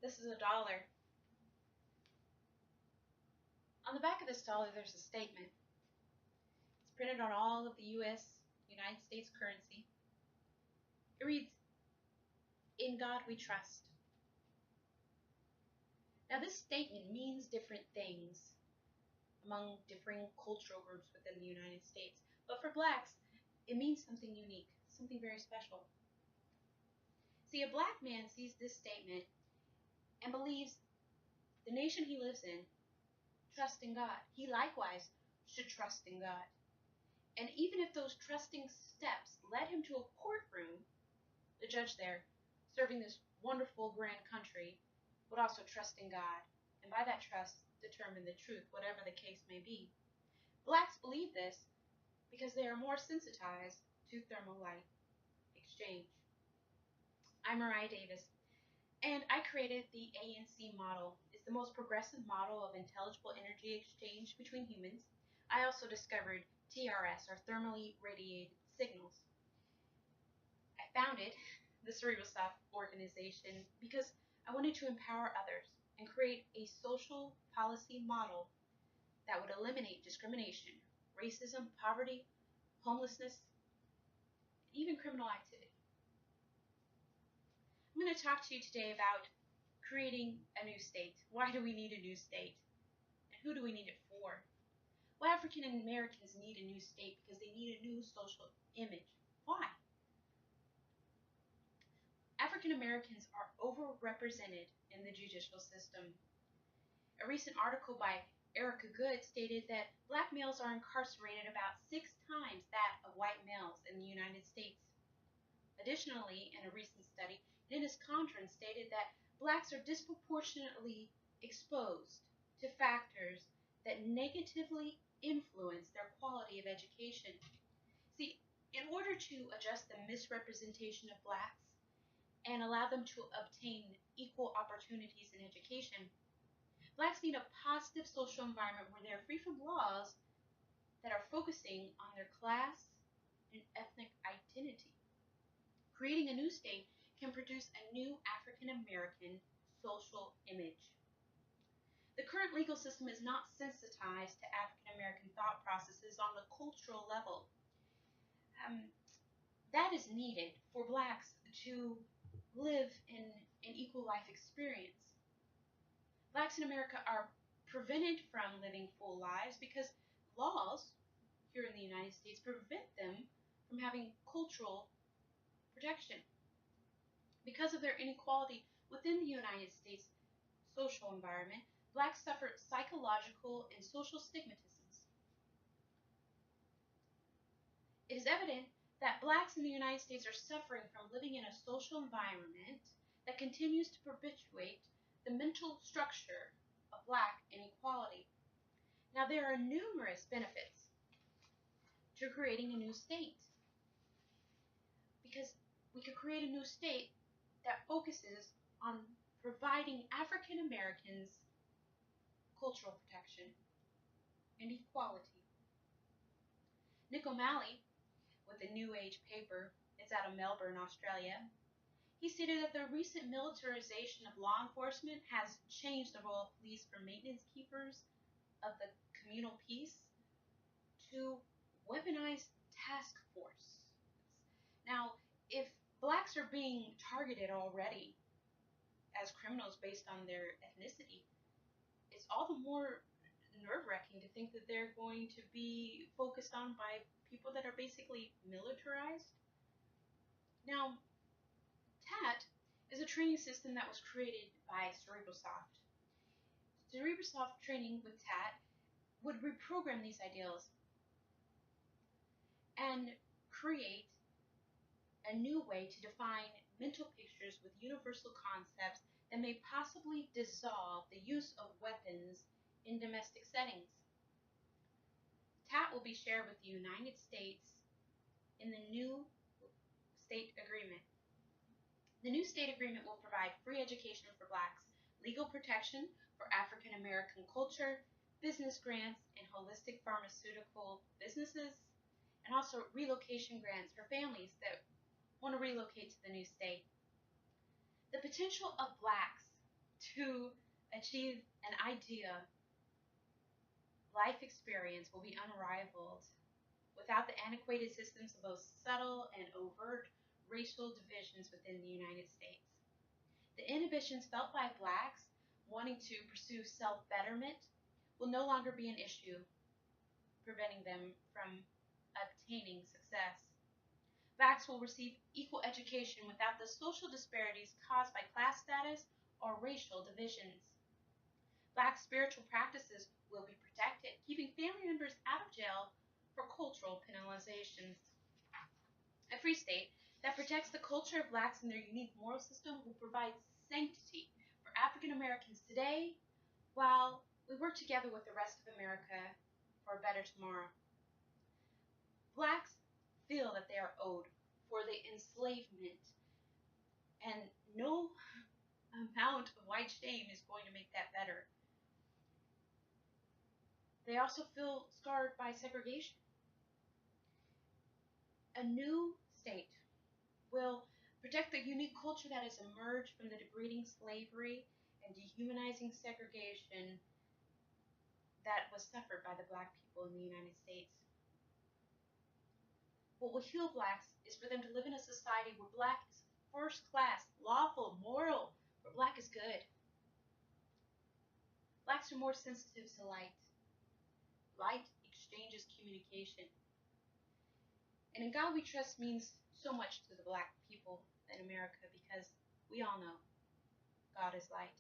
This is a dollar. On the back of this dollar, there's a statement. It's printed on all of the United States currency. It reads, "In God we trust." Now, this statement means different things among differing cultural groups within the United States. But for blacks, it means something unique, something very special. See, a black man sees this statement and believes the nation he lives in trusts in God. He likewise should trust in God. And even if those trusting steps led him to a courtroom, the judge there, serving this wonderful, grand country, would also trust in God, and by that trust, determine the truth, whatever the case may be. Blacks believe this because they are more sensitized to thermal light exchange. I'm Moriah Davis, and I created the ANC model. It's the most progressive model of intelligible energy exchange between humans. I also discovered TRS, or thermally radiated signals. I founded the Cerebralsoft organization because I wanted to empower others and create a social policy model that would eliminate discrimination, racism, poverty, homelessness, even criminal activity. I'm going to talk to you today about creating a new state. Why do we need a new state? And who do we need it for? Well, African Americans need a new state because they need a new social image. Why? African Americans are overrepresented in the judicial system. A recent article by Erica Good stated that black males are incarcerated about 6 times that of white males in the United States. Additionally, in a recent study, Dennis Condren stated that blacks are disproportionately exposed to factors that negatively influence their quality of education. See, in order to adjust the misrepresentation of blacks and allow them to obtain equal opportunities in education, blacks need a positive social environment where they are free from laws that are focusing on their class and ethnic identity. Creating a new state can produce a new African American social image. The current legal system is not sensitized to African American thought processes on the cultural level. That is needed for blacks to live in an equal life experience. Blacks in America are prevented from living full lives because laws here in the United States prevent them from having cultural protection. Because of their inequality within the United States social environment, blacks suffer psychological and social stigmatisms. It is evident that blacks in the United States are suffering from living in a social environment that continues to perpetuate the mental structure of black inequality. Now, there are numerous benefits to creating a new state, because we could create a new state that focuses on providing African Americans cultural protection and equality. Nick O'Malley, with the New Age paper, it's out of Melbourne, Australia, he stated that the recent militarization of law enforcement has changed the role of police from maintenance keepers of the communal peace to weaponized task force. Now, if blacks are being targeted already as criminals based on their ethnicity, it's all the more nerve-wracking to think that they're going to be focused on by people that are basically militarized. Now, TAT is a training system that was created by Cerebralsoft. Cerebralsoft training with TAT would reprogram these ideals and create a new way to define mental pictures with universal concepts that may possibly dissolve the use of weapons in domestic settings. TAT will be shared with the United States in the new state agreement. The new state agreement will provide free education for blacks, legal protection for African American culture, business grants and holistic pharmaceutical businesses, and also relocation grants for families that want to relocate to the new state. The potential of blacks to achieve an idea, life experience will be unrivaled without the antiquated systems of both subtle and overt racial divisions within the United States. The inhibitions felt by blacks wanting to pursue self betterment will no longer be an issue, preventing them from obtaining success. Blacks will receive equal education without the social disparities caused by class status or racial divisions. Black spiritual practices will be protected, keeping family members out of jail for cultural penalizations. A free state that protects the culture of blacks and their unique moral system will provide sanctity for African Americans today while we work together with the rest of America for a better tomorrow. Blacks feel that they are owed for the enslavement, and no amount of white shame is going to make that better. They also feel scarred by segregation. A new state will protect the unique culture that has emerged from the degrading slavery and dehumanizing segregation that was suffered by the black people in the United States. What will heal blacks is for them to live in a society where black is first class, lawful, moral, where black is good. Blacks are more sensitive to light. Light exchanges communication. And in God we trust means so much to the black people in America because we all know God is light.